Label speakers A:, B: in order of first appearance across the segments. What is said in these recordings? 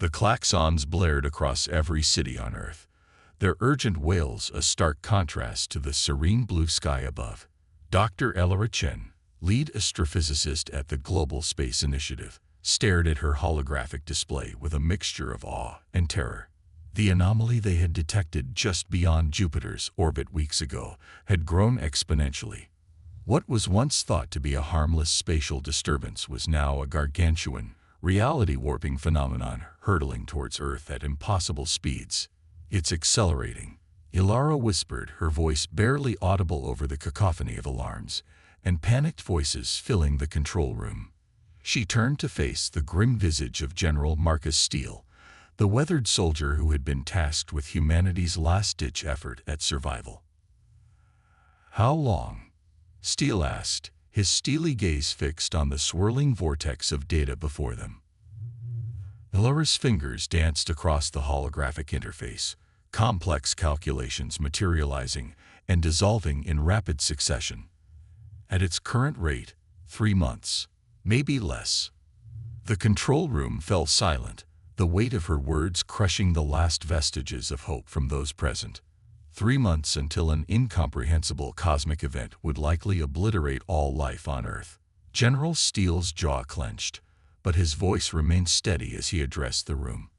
A: The klaxons blared across every city on Earth, their urgent wails a stark contrast to the serene blue sky above. Dr. Elora Chen, lead astrophysicist at the Global Space Initiative, stared at her holographic display with a mixture of awe and terror. The anomaly they had detected just beyond Jupiter's orbit weeks ago had grown exponentially. What was once thought to be a harmless spatial disturbance was now a gargantuan, reality-warping phenomenon hurtling towards Earth at impossible speeds. "It's accelerating," Elora whispered, her voice barely audible over the cacophony of alarms and panicked voices filling the control room. She turned to face the grim visage of General Marcus Steele, the weathered soldier who had been tasked with humanity's last-ditch effort at survival. "How long?" Steele asked, his steely gaze fixed on the swirling vortex of data before them. Elora's fingers danced across the holographic interface, complex calculations materializing and dissolving in rapid succession. "At its current rate, 3 months, maybe less." The control room fell silent, the weight of her words crushing the last vestiges of hope from those present. 3 months until an incomprehensible cosmic event would likely obliterate all life on Earth. General Steele's jaw clenched, but his voice remained steady as he addressed the room.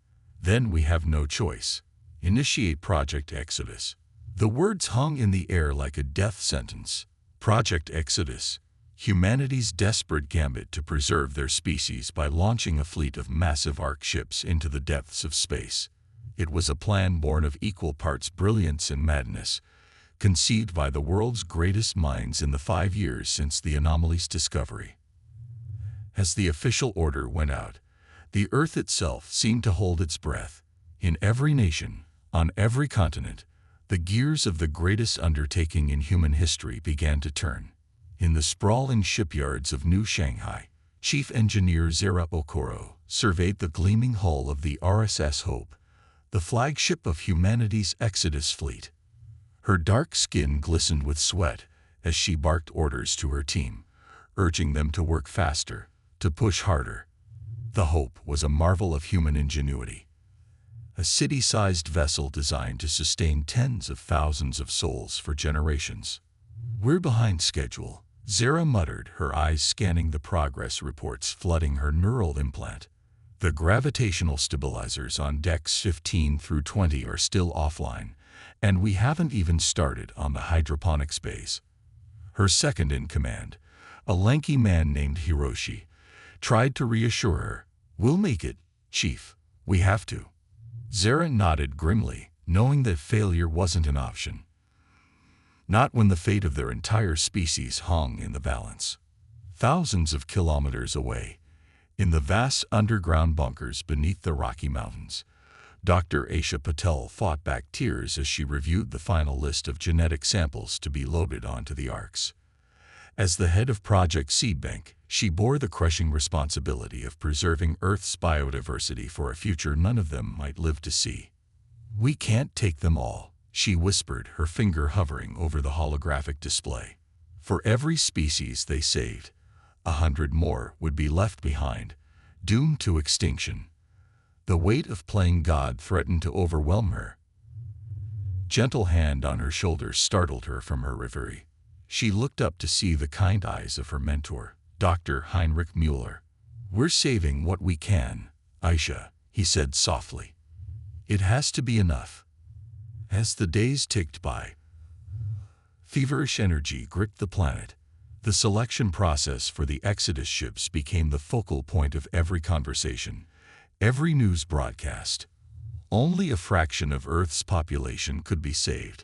A: "Then we have no choice. Initiate Project Exodus." The words hung in the air like a death sentence. Project Exodus, humanity's desperate gambit to preserve their species by launching a fleet of massive arc ships into the depths of space. It was a plan born of equal parts brilliance and madness, conceived by the world's greatest minds in the 5 years since the anomaly's discovery. As the official order went out, the Earth itself seemed to hold its breath. In every nation, on every continent, the gears of the greatest undertaking in human history began to turn. In the sprawling shipyards of New Shanghai, Chief Engineer Zara Okoro surveyed the gleaming hull of the RSS Hope, the flagship of humanity's Exodus fleet. Her dark skin glistened with sweat as she barked orders to her team, urging them to work faster, to push harder. The Hope was a marvel of human ingenuity, a city-sized vessel designed to sustain tens of thousands of souls for generations. "We're behind schedule," Zara muttered, her eyes scanning the progress reports flooding her neural implant. "The gravitational stabilizers on decks 15 through 20 are still offline, and we haven't even started on the hydroponics bays." Her second-in-command, a lanky man named Hiroshi, tried to reassure her. "We'll make it, Chief. We have to." Zara nodded grimly, knowing that failure wasn't an option. Not when the fate of their entire species hung in the balance. Thousands of kilometers away, in the vast underground bunkers beneath the Rocky Mountains, Dr. Aisha Patel fought back tears as she reviewed the final list of genetic samples to be loaded onto the arcs. As the head of Project Seedbank, she bore the crushing responsibility of preserving Earth's biodiversity for a future none of them might live to see. "We can't take them all," she whispered, her finger hovering over the holographic display. "For every species they saved, 100 more would be left behind, doomed to extinction." The weight of playing God threatened to overwhelm her. Gentle hand on her shoulder startled her from her reverie. She looked up to see the kind eyes of her mentor, Dr. Heinrich Mueller. "We're saving what we can, Aisha," he said softly. "It has to be enough." As the days ticked by, feverish energy gripped the planet. The selection process for the Exodus ships became the focal point of every conversation, every news broadcast. Only a fraction of Earth's population could be saved,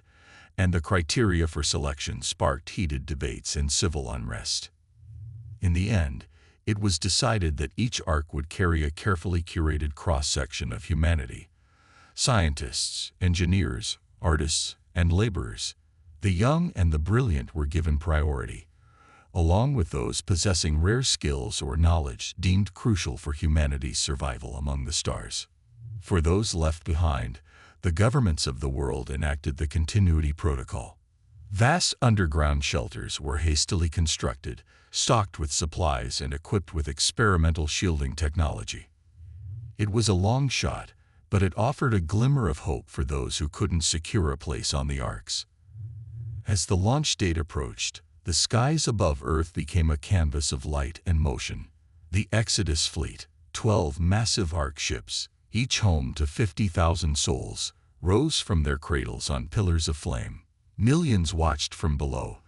A: and the criteria for selection sparked heated debates and civil unrest. In the end, it was decided that each ark would carry a carefully curated cross-section of humanity. Scientists, engineers, artists, and laborers, the young and the brilliant were given priority, along with those possessing rare skills or knowledge deemed crucial for humanity's survival among the stars. For those left behind, the governments of the world enacted the Continuity Protocol. Vast underground shelters were hastily constructed, stocked with supplies and equipped with experimental shielding technology. It was a long shot, but it offered a glimmer of hope for those who couldn't secure a place on the arcs. As the launch date approached, the skies above Earth became a canvas of light and motion. The Exodus fleet, 12 massive arc ships, each home to 50,000 souls, rose from their cradles on pillars of flame. Millions watched from below,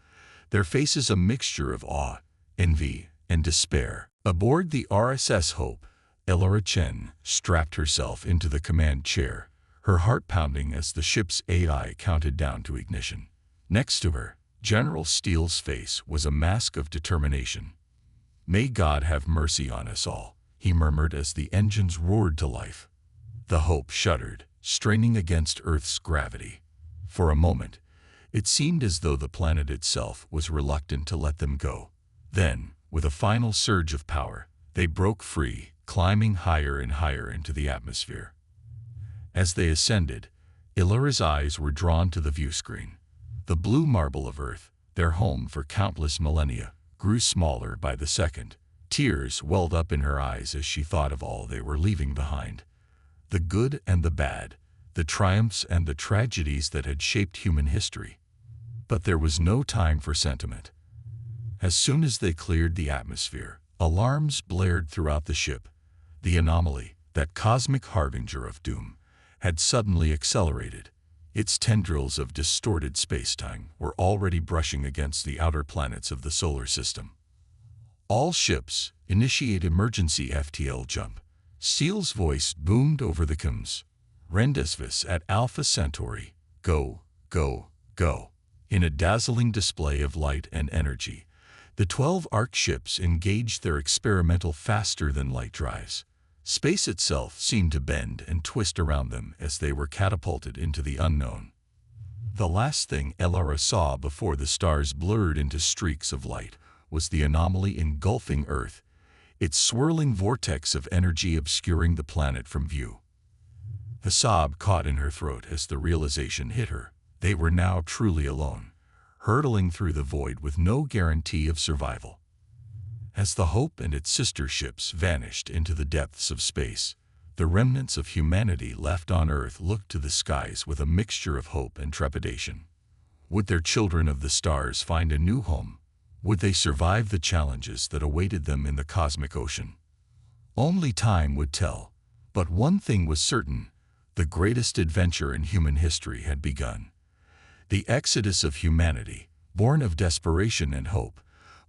A: their faces a mixture of awe, envy, and despair. Aboard the RSS Hope, Elora Chen strapped herself into the command chair, her heart pounding as the ship's AI counted down to ignition. Next to her, General Steele's face was a mask of determination. "May God have mercy on us all," he murmured as the engines roared to life. The Hope shuddered, straining against Earth's gravity. For a moment, it seemed as though the planet itself was reluctant to let them go. Then, with a final surge of power, they broke free, climbing higher and higher into the atmosphere. As they ascended, Elora's eyes were drawn to the viewscreen. The blue marble of Earth, their home for countless millennia, grew smaller by the second. Tears welled up in her eyes as she thought of all they were leaving behind. The good and the bad, the triumphs and the tragedies that had shaped human history. But there was no time for sentiment. As soon as they cleared the atmosphere, alarms blared throughout the ship. The anomaly, that cosmic harbinger of doom, had suddenly accelerated. Its tendrils of distorted space-time were already brushing against the outer planets of the solar system. "All ships, initiate emergency FTL jump." Steele's voice boomed over the comms. "Rendezvous at Alpha Centauri. Go, go, go." In a dazzling display of light and energy, the 12 arc ships engaged their experimental faster-than-light drives. Space itself seemed to bend and twist around them as they were catapulted into the unknown. The last thing Elora saw before the stars blurred into streaks of light was the anomaly engulfing Earth, its swirling vortex of energy obscuring the planet from view. A sob caught in her throat as the realization hit her. They were now truly alone, hurtling through the void with no guarantee of survival. As the Hope and its sister ships vanished into the depths of space, the remnants of humanity left on Earth looked to the skies with a mixture of hope and trepidation. Would their children of the stars find a new home? Would they survive the challenges that awaited them in the cosmic ocean? Only time would tell. But one thing was certain: the greatest adventure in human history had begun. The exodus of humanity, born of desperation and hope,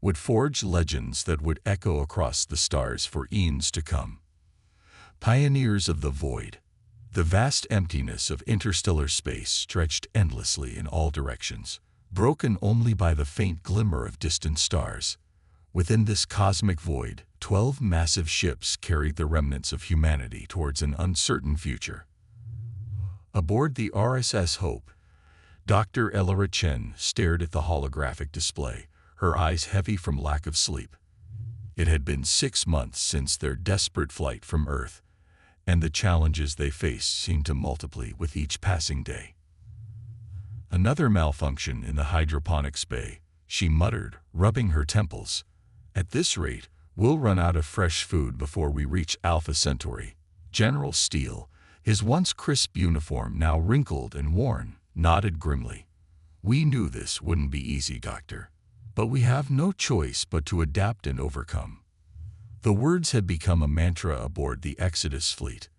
A: would forge legends that would echo across the stars for eons to come. Pioneers of the void. The vast emptiness of interstellar space stretched endlessly in all directions, broken only by the faint glimmer of distant stars. Within this cosmic void, 12 massive ships carried the remnants of humanity towards an uncertain future. Aboard the RSS Hope, Dr. Elora Chen stared at the holographic display, her eyes heavy from lack of sleep. It had been 6 months since their desperate flight from Earth, and the challenges they faced seemed to multiply with each passing day. "Another malfunction in the hydroponics bay," she muttered, rubbing her temples. "At this rate, we'll run out of fresh food before we reach Alpha Centauri." General Steele, his once crisp uniform now wrinkled and worn, nodded grimly. "We knew this wouldn't be easy, Doctor. But we have no choice but to adapt and overcome." The words had become a mantra aboard the Exodus fleet.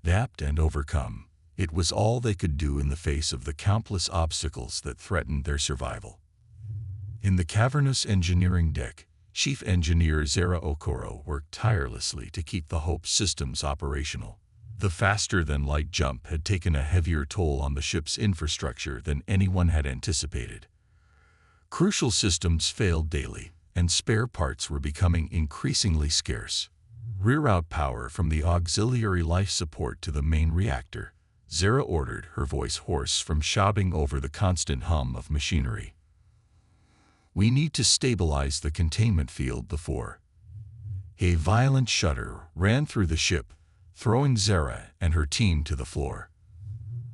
A: Adapt and overcome. It was all they could do in the face of the countless obstacles that threatened their survival. In the cavernous engineering deck, Chief Engineer Zara Okoro worked tirelessly to keep the Hope systems operational. The faster-than-light jump had taken a heavier toll on the ship's infrastructure than anyone had anticipated. Crucial systems failed daily, and spare parts were becoming increasingly scarce. "Reroute power from the auxiliary life support to the main reactor," Zara ordered, her voice hoarse from shouting over the constant hum of machinery. "We need to stabilize the containment field before." A violent shudder ran through the ship, throwing Zara and her team to the floor.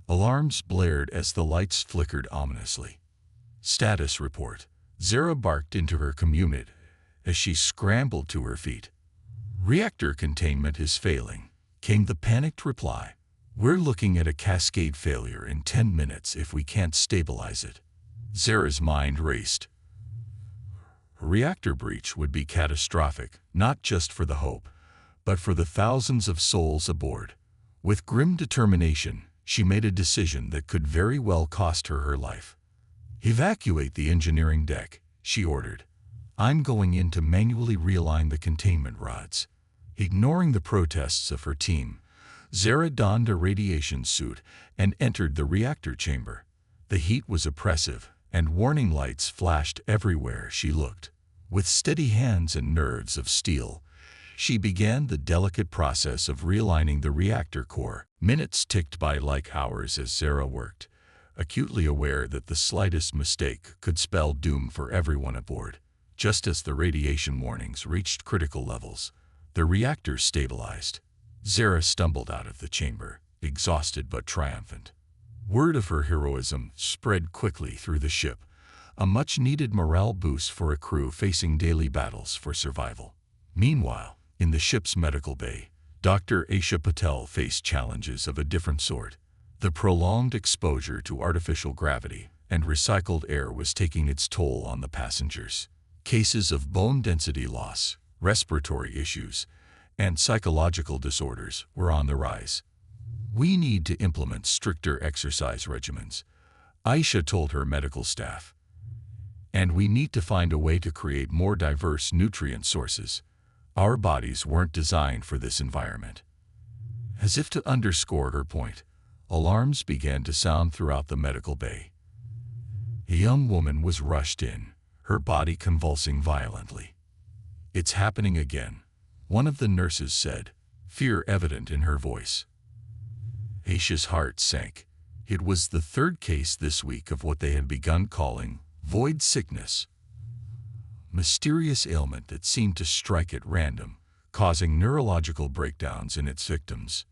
A: Alarms blared as the lights flickered ominously. "Status report." Zara barked into her community as she scrambled to her feet. "Reactor containment is failing. came the panicked reply. "We're looking at a cascade failure in 10 minutes if we can't stabilize it." Zara's mind raced. A reactor breach would be catastrophic, not just for the Hope, but for the thousands of souls aboard. With grim determination, she made a decision that could very well cost her her life. "Evacuate the engineering deck," she ordered. "I'm going in to manually realign the containment rods." Ignoring the protests of her team, Zara donned a radiation suit and entered the reactor chamber. The heat was oppressive, and warning lights flashed everywhere she looked. With steady hands and nerves of steel, she began the delicate process of realigning the reactor core. Minutes ticked by like hours as Zara worked, acutely aware that the slightest mistake could spell doom for everyone aboard. Just as the radiation warnings reached critical levels, the reactor stabilized. Zara stumbled out of the chamber, exhausted but triumphant. Word of her heroism spread quickly through the ship, a much-needed morale boost for a crew facing daily battles for survival. Meanwhile, in the ship's medical bay, Dr. Aisha Patel faced challenges of a different sort. The prolonged exposure to artificial gravity and recycled air was taking its toll on the passengers. Cases of bone density loss, respiratory issues, and psychological disorders were on the rise. "We need to implement stricter exercise regimens," Aisha told her medical staff. "And we need to find a way to create more diverse nutrient sources. Our bodies weren't designed for this environment." As if to underscore her point, alarms began to sound throughout the medical bay. A young woman was rushed in, her body convulsing violently. "It's happening again," one of the nurses said, fear evident in her voice. Aisha's heart sank. It was the third case this week of what they had begun calling void sickness. Mysterious ailment that seemed to strike at random, causing neurological breakdowns in its victims.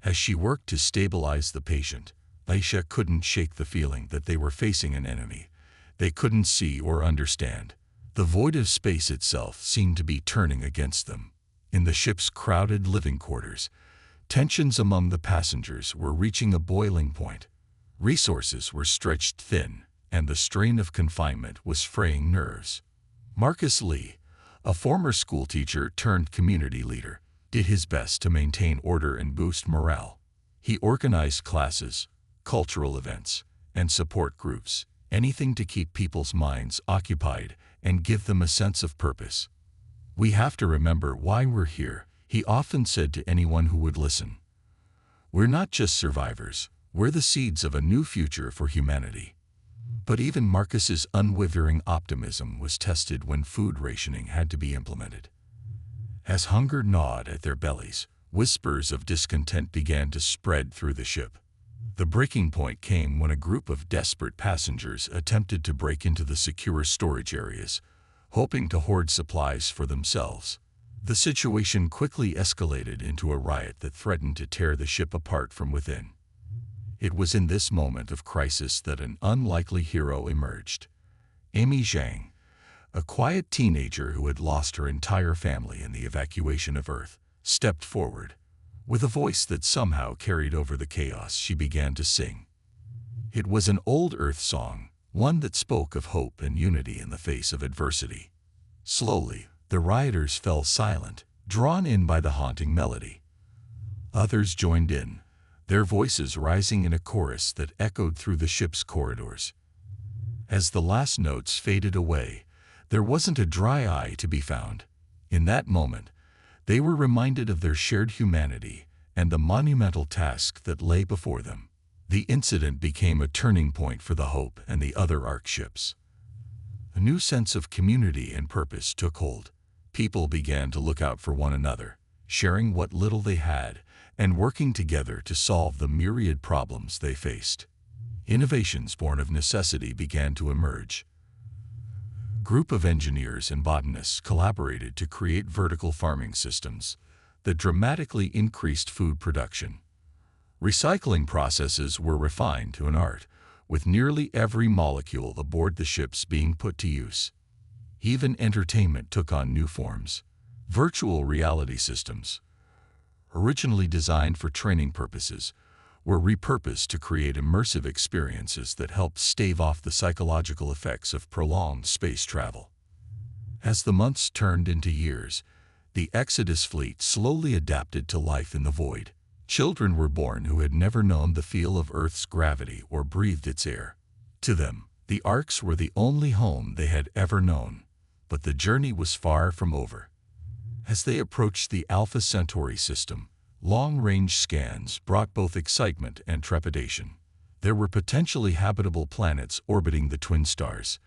A: As she worked to stabilize the patient, Aisha couldn't shake the feeling that they were facing an enemy they couldn't see or understand. The void of space itself seemed to be turning against them. In the ship's crowded living quarters, tensions among the passengers were reaching a boiling point. Resources were stretched thin, and the strain of confinement was fraying nerves. Marcus Lee, a former schoolteacher turned community leader, did his best to maintain order and boost morale. He organized classes, cultural events, and support groups, anything to keep people's minds occupied and give them a sense of purpose. "We have to remember why we're here," he often said to anyone who would listen. "We're not just survivors, we're the seeds of a new future for humanity." But even Marcus's unwavering optimism was tested when food rationing had to be implemented. As hunger gnawed at their bellies, whispers of discontent began to spread through the ship. The breaking point came when a group of desperate passengers attempted to break into the secure storage areas, hoping to hoard supplies for themselves. The situation quickly escalated into a riot that threatened to tear the ship apart from within. It was in this moment of crisis that an unlikely hero emerged. Amy Zhang, a quiet teenager who had lost her entire family in the evacuation of Earth, stepped forward. With a voice that somehow carried over the chaos, she began to sing. It was an old Earth song, one that spoke of hope and unity in the face of adversity. Slowly, the rioters fell silent, drawn in by the haunting melody. Others joined in, their voices rising in a chorus that echoed through the ship's corridors. As the last notes faded away, there wasn't a dry eye to be found. In that moment, they were reminded of their shared humanity and the monumental task that lay before them. The incident became a turning point for the Hope and the other ARC ships. A new sense of community and purpose took hold. People began to look out for one another, sharing what little they had and working together to solve the myriad problems they faced. Innovations born of necessity began to emerge. A group of engineers and botanists collaborated to create vertical farming systems that dramatically increased food production. Recycling processes were refined to an art, with nearly every molecule aboard the ships being put to use. Even entertainment took on new forms. Virtual reality systems, originally designed for training purposes, were repurposed to create immersive experiences that helped stave off the psychological effects of prolonged space travel. As the months turned into years, the Exodus fleet slowly adapted to life in the void. Children were born who had never known the feel of Earth's gravity or breathed its air. To them, the Arks were the only home they had ever known, but the journey was far from over. As they approached the Alpha Centauri system, long-range scans brought both excitement and trepidation. There were potentially habitable planets orbiting the twin stars,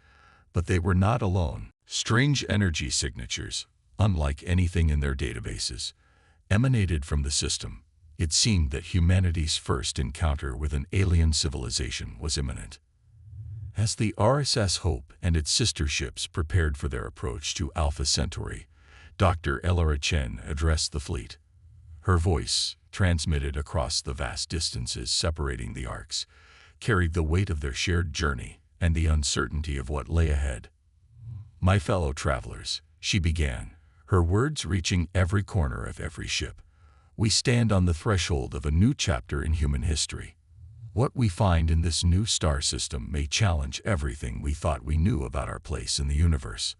A: but they were not alone. Strange energy signatures, unlike anything in their databases, emanated from the system. It seemed that humanity's first encounter with an alien civilization was imminent. As the RSS Hope and its sister ships prepared for their approach to Alpha Centauri, Dr. Elora Chen addressed the fleet. Her voice, transmitted across the vast distances separating the arcs, carried the weight of their shared journey and the uncertainty of what lay ahead. "My fellow travelers," she began, her words reaching every corner of every ship, "we stand on the threshold of a new chapter in human history. What we find in this new star system may challenge everything we thought we knew about our place in the universe.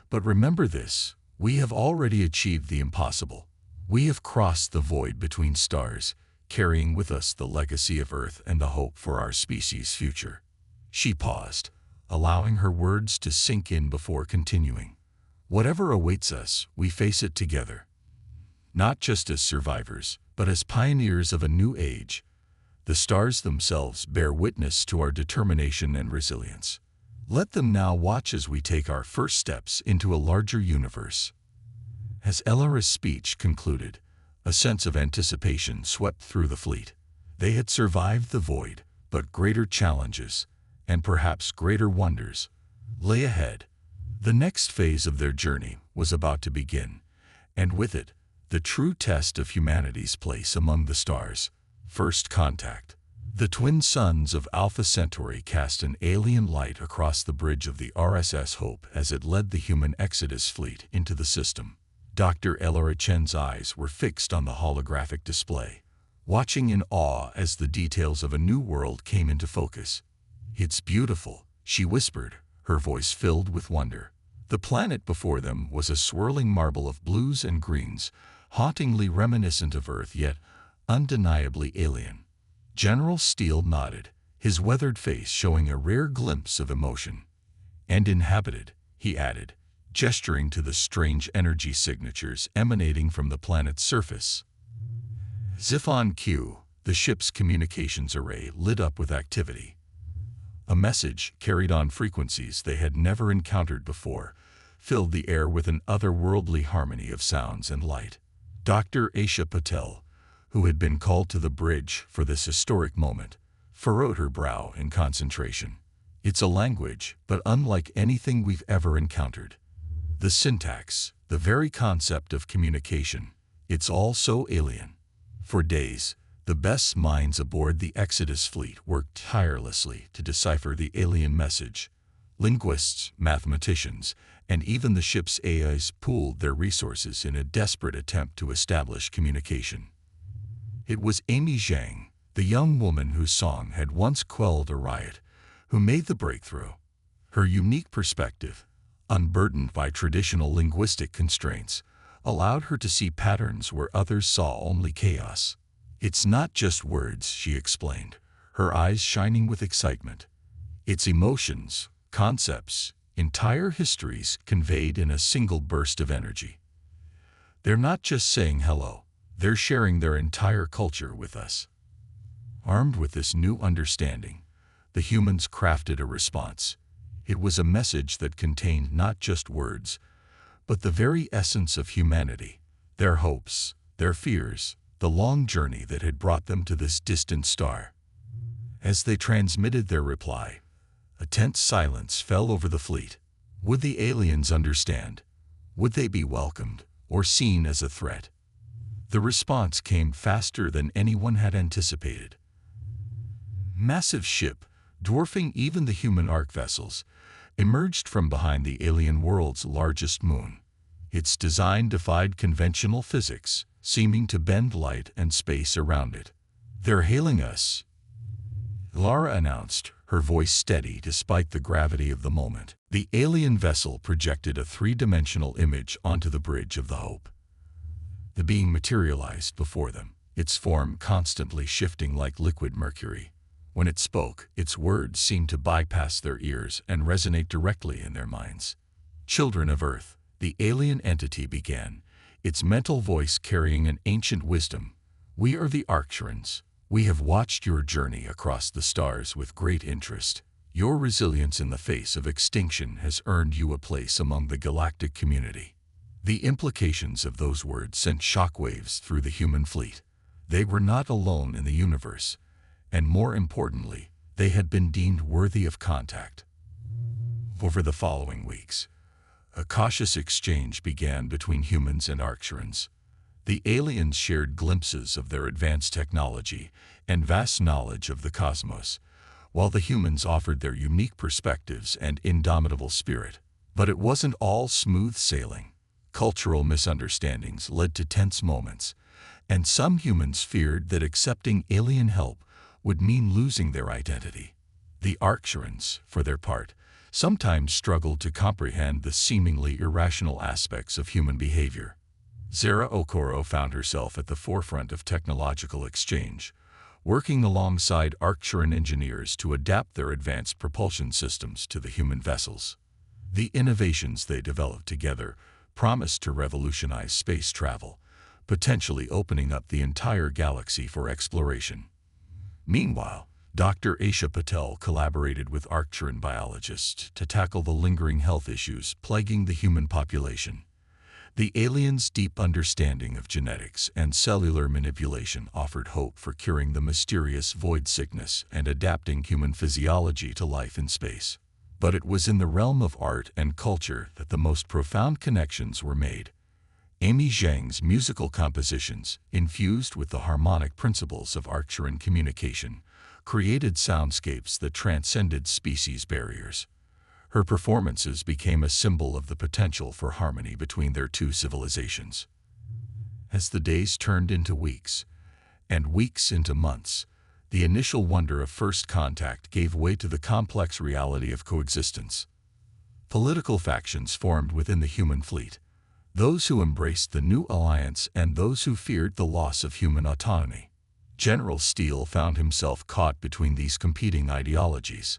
A: But remember this, we have already achieved the impossible. We have crossed the void between stars, carrying with us the legacy of Earth and the hope for our species' future." She paused, allowing her words to sink in before continuing. "Whatever awaits us, we face it together. Not just as survivors, but as pioneers of a new age. The stars themselves bear witness to our determination and resilience. Let them now watch as we take our first steps into a larger universe." As Elora's speech concluded, a sense of anticipation swept through the fleet. They had survived the void, but greater challenges, and perhaps greater wonders, lay ahead. The next phase of their journey was about to begin, and with it, the true test of humanity's place among the stars. First contact. The twin suns of Alpha Centauri cast an alien light across the bridge of the RSS Hope as it led the human Exodus fleet into the system. Dr. Elora Chen's eyes were fixed on the holographic display, watching in awe as the details of a new world came into focus. "It's beautiful," she whispered, her voice filled with wonder. The planet before them was a swirling marble of blues and greens, hauntingly reminiscent of Earth yet undeniably alien. General Steele nodded, his weathered face showing a rare glimpse of emotion. "And inhabited," he added, gesturing to the strange energy signatures emanating from the planet's surface. Xiphon Q, the ship's communications array, lit up with activity. A message, carried on frequencies they had never encountered before, filled the air with an otherworldly harmony of sounds and light. Dr. Aisha Patel, who had been called to the bridge for this historic moment, furrowed her brow in concentration. "It's a language, but unlike anything we've ever encountered. The syntax, the very concept of communication, it's all so alien." For days, the best minds aboard the Exodus fleet worked tirelessly to decipher the alien message. Linguists, mathematicians, and even the ship's AIs pooled their resources in a desperate attempt to establish communication. It was Amy Zhang, the young woman whose song had once quelled a riot, who made the breakthrough. Her unique perspective, unburdened by traditional linguistic constraints, allowed her to see patterns where others saw only chaos. "It's not just words," she explained, her eyes shining with excitement. "It's emotions, concepts, entire histories conveyed in a single burst of energy. They're not just saying hello, they're sharing their entire culture with us." Armed with this new understanding, the humans crafted a response. It was a message that contained not just words, but the very essence of humanity, their hopes, their fears, the long journey that had brought them to this distant star. As they transmitted their reply, a tense silence fell over the fleet. Would the aliens understand? Would they be welcomed, or seen as a threat? The response came faster than anyone had anticipated. Massive ship, dwarfing even the human ark vessels, emerged from behind the alien world's largest moon. Its design defied conventional physics, seeming to bend light and space around it. "They're hailing us," Lara announced, her voice steady despite the gravity of the moment. The alien vessel projected a three-dimensional image onto the Bridge of the Hope. The being materialized before them, its form constantly shifting like liquid mercury. When it spoke, its words seemed to bypass their ears and resonate directly in their minds. "Children of Earth," the alien entity began, its mental voice carrying an ancient wisdom. "We are the Arcturans. We have watched your journey across the stars with great interest. Your resilience in the face of extinction has earned you a place among the galactic community." The implications of those words sent shockwaves through the human fleet. They were not alone in the universe, and more importantly, they had been deemed worthy of contact. Over the following weeks, a cautious exchange began between humans and Arcturans. The aliens shared glimpses of their advanced technology and vast knowledge of the cosmos, while the humans offered their unique perspectives and indomitable spirit. But it wasn't all smooth sailing. Cultural misunderstandings led to tense moments, and some humans feared that accepting alien help would mean losing their identity. The Arcturans, for their part, sometimes struggled to comprehend the seemingly irrational aspects of human behavior. Zara Okoro found herself at the forefront of technological exchange, working alongside Arcturan engineers to adapt their advanced propulsion systems to the human vessels. The innovations they developed together promised to revolutionize space travel, potentially opening up the entire galaxy for exploration. Meanwhile, Dr. Aisha Patel collaborated with Arcturan biologists to tackle the lingering health issues plaguing the human population. The aliens' deep understanding of genetics and cellular manipulation offered hope for curing the mysterious void sickness and adapting human physiology to life in space. But it was in the realm of art and culture that the most profound connections were made. Amy Zhang's musical compositions, infused with the harmonic principles of Arcturan communication, created soundscapes that transcended species barriers. Her performances became a symbol of the potential for harmony between their two civilizations. As the days turned into weeks, and weeks into months, the initial wonder of first contact gave way to the complex reality of coexistence. Political factions formed within the human fleet, those who embraced the new alliance and those who feared the loss of human autonomy. General Steele found himself caught between these competing ideologies.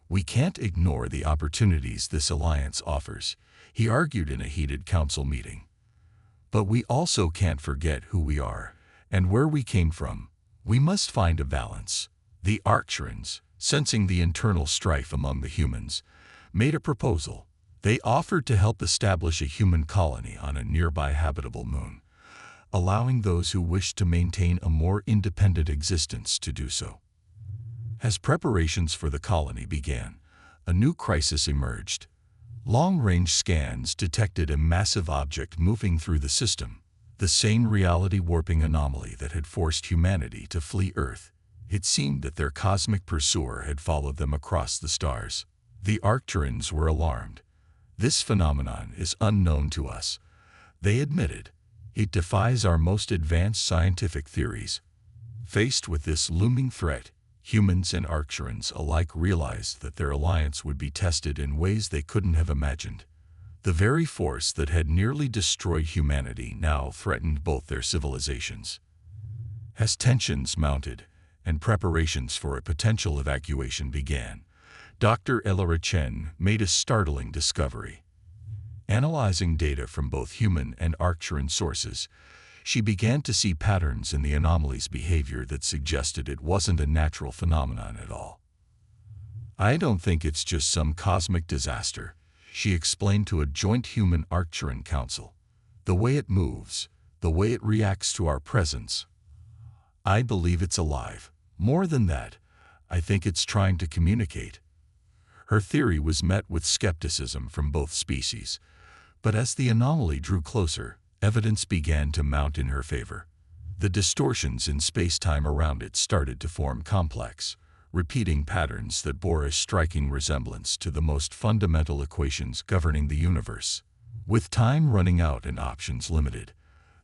A: "We can't ignore the opportunities this alliance offers," he argued in a heated council meeting. "But we also can't forget who we are and where we came from. We must find a balance." The Arcturans, sensing the internal strife among the humans, made a proposal. They offered to help establish a human colony on a nearby habitable moon, allowing those who wished to maintain a more independent existence to do so. As preparations for the colony began, a new crisis emerged. Long-range scans detected a massive object moving through the system, the same reality-warping anomaly that had forced humanity to flee Earth. It seemed that their cosmic pursuer had followed them across the stars. The Arcturans were alarmed. "This phenomenon is unknown to us," they admitted. "It defies our most advanced scientific theories." Faced with this looming threat, humans and Arcturans alike realized that their alliance would be tested in ways they couldn't have imagined. The very force that had nearly destroyed humanity now threatened both their civilizations. As tensions mounted and preparations for a potential evacuation began, Dr. Elora Chen made a startling discovery. Analyzing data from both human and Arcturan sources, she began to see patterns in the anomaly's behavior that suggested it wasn't a natural phenomenon at all. "I don't think it's just some cosmic disaster," she explained to a joint human-Arcturan council. "The way it moves, the way it reacts to our presence, I believe it's alive. More than that, I think it's trying to communicate." Her theory was met with skepticism from both species, but as the anomaly drew closer, evidence began to mount in her favor. The distortions in space-time around it started to form complex, repeating patterns that bore a striking resemblance to the most fundamental equations governing the universe. With time running out and options limited,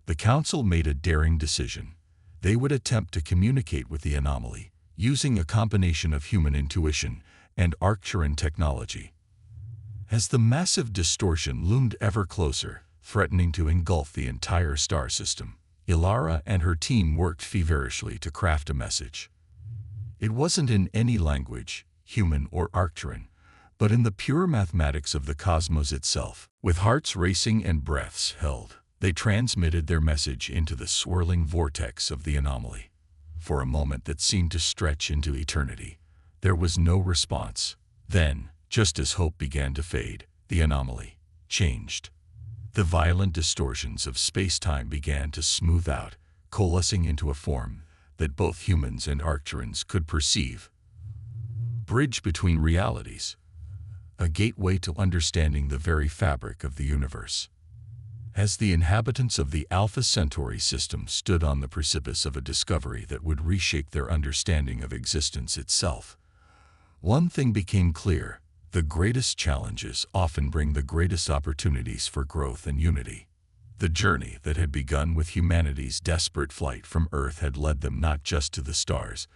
A: The Council made a daring decision. They would attempt to communicate with the anomaly, using a combination of human intuition and Arcturan technology. As the massive distortion loomed ever closer, threatening to engulf the entire star system, Ilara and her team worked feverishly to craft a message. It wasn't in any language, human or Arcturan, but in the pure mathematics of the cosmos itself. With hearts racing and breaths held, they transmitted their message into the swirling vortex of the anomaly. For a moment that seemed to stretch into eternity, there was no response. Then, just as hope began to fade, the anomaly changed. The violent distortions of space-time began to smooth out, coalescing into a form that both humans and Arcturans could perceive. Bridge between realities, a gateway to understanding the very fabric of the universe. As the inhabitants of the Alpha Centauri system stood on the precipice of a discovery that would reshape their understanding of existence itself, one thing became clear: the greatest challenges often bring the greatest opportunities for growth and unity. The journey that had begun with humanity's desperate flight from Earth had led them not just to the stars,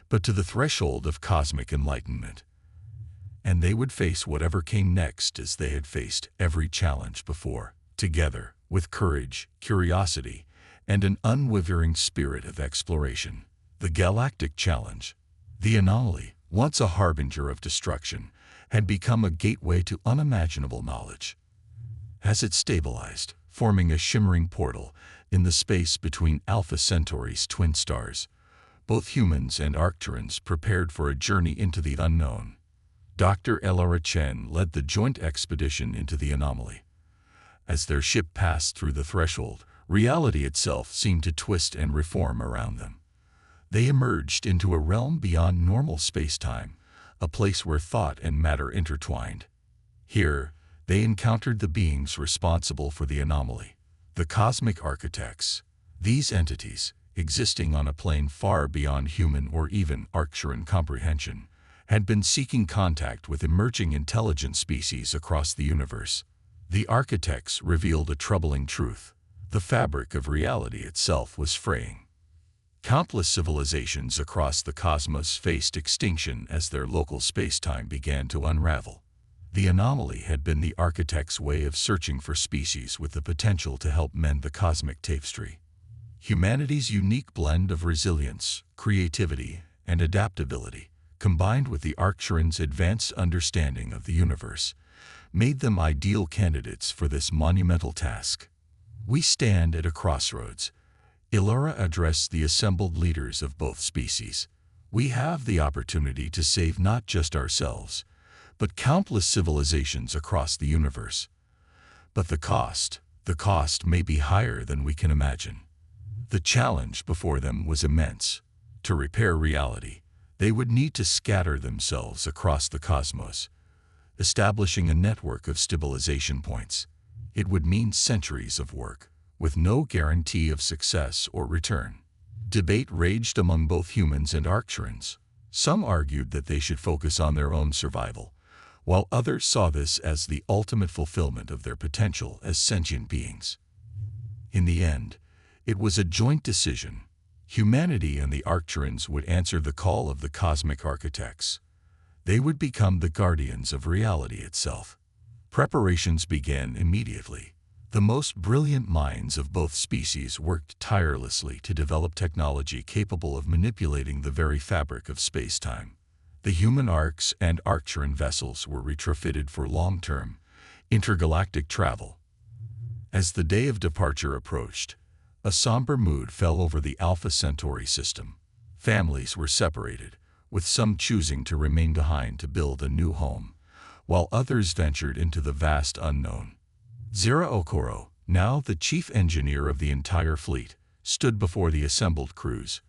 A: but to the threshold of cosmic enlightenment. And they would face whatever came next as they had faced every challenge before, together, with courage, curiosity, and an unwavering spirit of exploration. The Galactic Challenge. The anomaly, once a harbinger of destruction, had become a gateway to unimaginable knowledge. As it stabilized, forming a shimmering portal in the space between Alpha Centauri's twin stars, both humans and Arcturans prepared for a journey into the unknown. Dr. Elara Chen led the joint expedition into the anomaly. As their ship passed through the threshold, reality itself seemed to twist and reform around them. They emerged into a realm beyond normal space-time, a place where thought and matter intertwined. Here, they encountered the beings responsible for the anomaly, the cosmic architects. These entities, existing on a plane far beyond human or even Arcturan comprehension, had been seeking contact with emerging intelligent species across the universe. The architects revealed a troubling truth: the fabric of reality itself was fraying. Countless civilizations across the cosmos faced extinction as their local space-time began to unravel. The anomaly had been the architect's way of searching for species with the potential to help mend the cosmic tapestry. Humanity's unique blend of resilience, creativity, and adaptability, combined with the Arcturans' advanced understanding of the universe, made them ideal candidates for this monumental task. "We stand at a crossroads," Ilara addressed the assembled leaders of both species. "We have the opportunity to save not just ourselves, but countless civilizations across the universe. But the cost may be higher than we can imagine." The challenge before them was immense. To repair reality, they would need to scatter themselves across the cosmos, establishing a network of stabilization points. It would mean centuries of work, with no guarantee of success or return. Debate raged among both humans and Arcturans. Some argued that they should focus on their own survival, while others saw this as the ultimate fulfillment of their potential as sentient beings. In the end, it was a joint decision. Humanity and the Arcturans would answer the call of the cosmic architects. They would become the guardians of reality itself. Preparations began immediately. The most brilliant minds of both species worked tirelessly to develop technology capable of manipulating the very fabric of space-time. The human arcs and Arcturan vessels were retrofitted for long-term, intergalactic travel. As the day of departure approached, a somber mood fell over the Alpha Centauri system. Families were separated, with some choosing to remain behind to build a new home, while others ventured into the vast unknown. Zira Okoro, now the chief engineer of the entire fleet, stood before the assembled crews.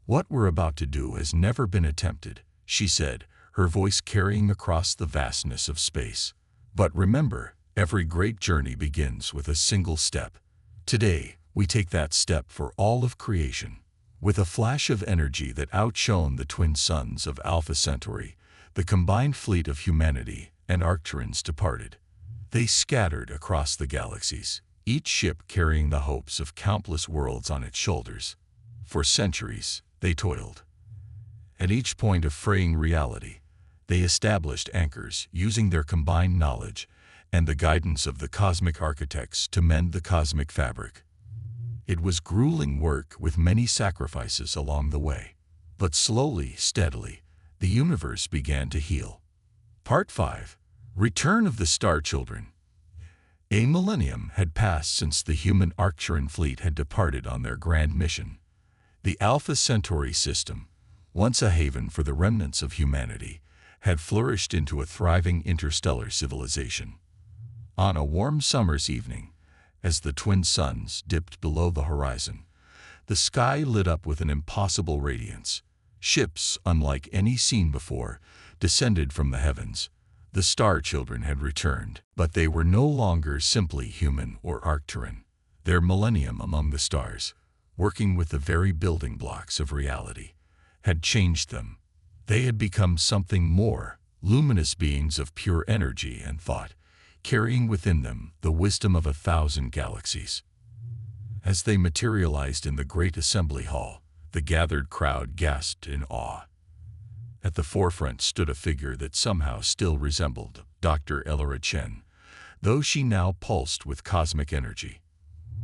A: "What we're about to do has never been attempted," she said, her voice carrying across the vastness of space. "But remember, every great journey begins with a single step. Today, we take that step for all of creation." With a flash of energy that outshone the twin suns of Alpha Centauri, the combined fleet of humanity and Arcturans departed. They scattered across the galaxies, each ship carrying the hopes of countless worlds on its shoulders. For centuries, they toiled. At each point of fraying reality, they established anchors using their combined knowledge and the guidance of the cosmic architects to mend the cosmic fabric. It was grueling work with many sacrifices along the way. But slowly, steadily, the universe began to heal. Part 5. Return of the Star Children. A millennium had passed since the human Arcturan fleet had departed on their grand mission. The Alpha Centauri system, once a haven for the remnants of humanity, had flourished into a thriving interstellar civilization. On a warm summer's evening, as the twin suns dipped below the horizon, the sky lit up with an impossible radiance. Ships, unlike any seen before, descended from the heavens. The Star Children had returned, but they were no longer simply human or Arcturan. Their millennium among the stars, working with the very building blocks of reality, had changed them. They had become something more, luminous beings of pure energy and thought, carrying within them the wisdom of 1,000 galaxies. As they materialized in the great assembly hall, the gathered crowd gasped in awe. At the forefront stood a figure that somehow still resembled Dr. Elora Chen, though she now pulsed with cosmic energy.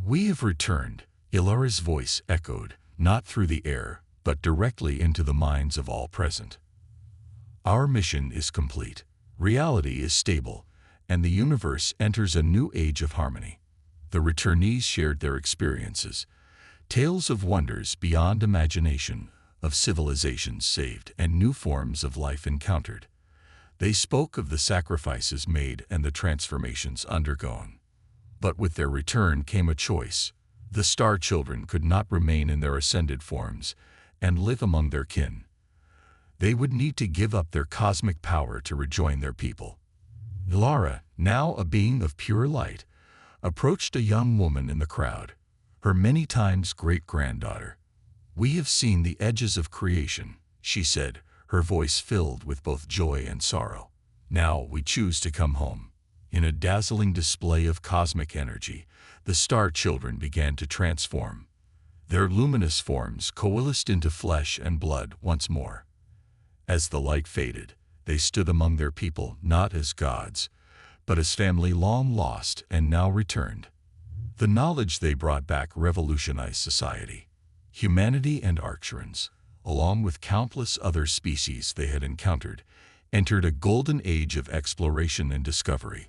A: "We have returned," Elora's voice echoed, not through the air, but directly into the minds of all present. "Our mission is complete, reality is stable, and the universe enters a new age of harmony." The returnees shared their experiences, tales of wonders beyond imagination, of civilizations saved and new forms of life encountered. They spoke of the sacrifices made and the transformations undergone. But with their return came a choice. The Star Children could not remain in their ascended forms and live among their kin. They would need to give up their cosmic power to rejoin their people. Elora, now a being of pure light, approached a young woman in the crowd, her many times great-granddaughter. "We have seen the edges of creation," she said, her voice filled with both joy and sorrow. "Now we choose to come home." In a dazzling display of cosmic energy, the Star Children began to transform. Their luminous forms coalesced into flesh and blood once more. As the light faded, they stood among their people not as gods, but as family long lost and now returned. The knowledge they brought back revolutionized society. Humanity and Arcturans, along with countless other species they had encountered, entered a golden age of exploration and discovery.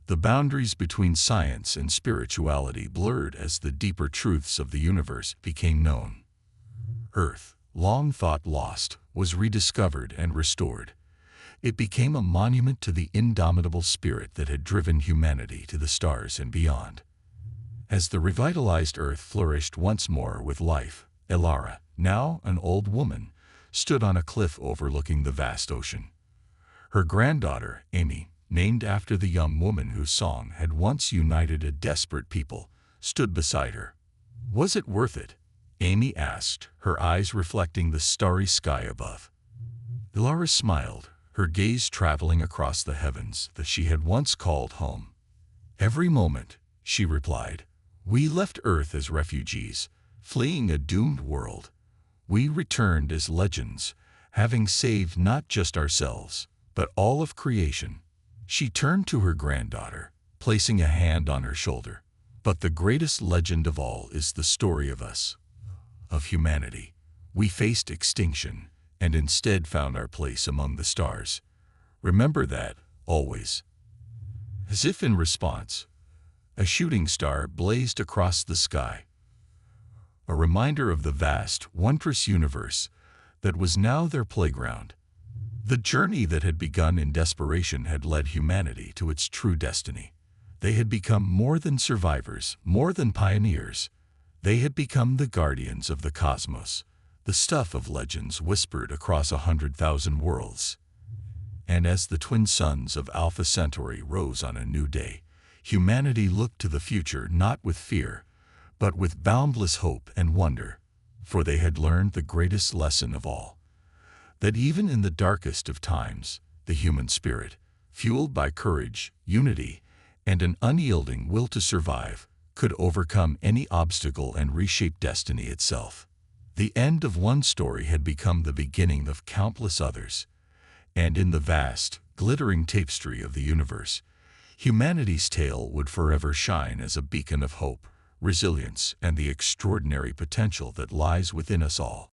A: The boundaries between science and spirituality blurred as the deeper truths of the universe became known. Earth, long thought lost, was rediscovered and restored. It became a monument to the indomitable spirit that had driven humanity to the stars and beyond. As the revitalized Earth flourished once more with life, Elora, now an old woman, stood on a cliff overlooking the vast ocean. Her granddaughter, Amy, named after the young woman whose song had once united a desperate people, stood beside her. "Was it worth it?" Amy asked, her eyes reflecting the starry sky above. Elora smiled, her gaze traveling across the heavens that she had once called home. "Every moment," she replied. "We left Earth as refugees, fleeing a doomed world. We returned as legends, having saved not just ourselves, but all of creation." She turned to her granddaughter, placing a hand on her shoulder. "But the greatest legend of all is the story of us, of humanity. We faced extinction, and instead found our place among the stars. Remember that, always." As if in response, a shooting star blazed across the sky, a reminder of the vast, wondrous universe that was now their playground. The journey that had begun in desperation had led humanity to its true destiny. They had become more than survivors, more than pioneers. They had become the guardians of the cosmos, the stuff of legends whispered across 100,000 worlds. And as the twin suns of Alpha Centauri rose on a new day, humanity looked to the future not with fear, but with boundless hope and wonder, for they had learned the greatest lesson of all, that even in the darkest of times, the human spirit, fueled by courage, unity, and an unyielding will to survive, could overcome any obstacle and reshape destiny itself. The end of one story had become the beginning of countless others, and in the vast, glittering tapestry of the universe, humanity's tale would forever shine as a beacon of hope, resilience, and the extraordinary potential that lies within us all.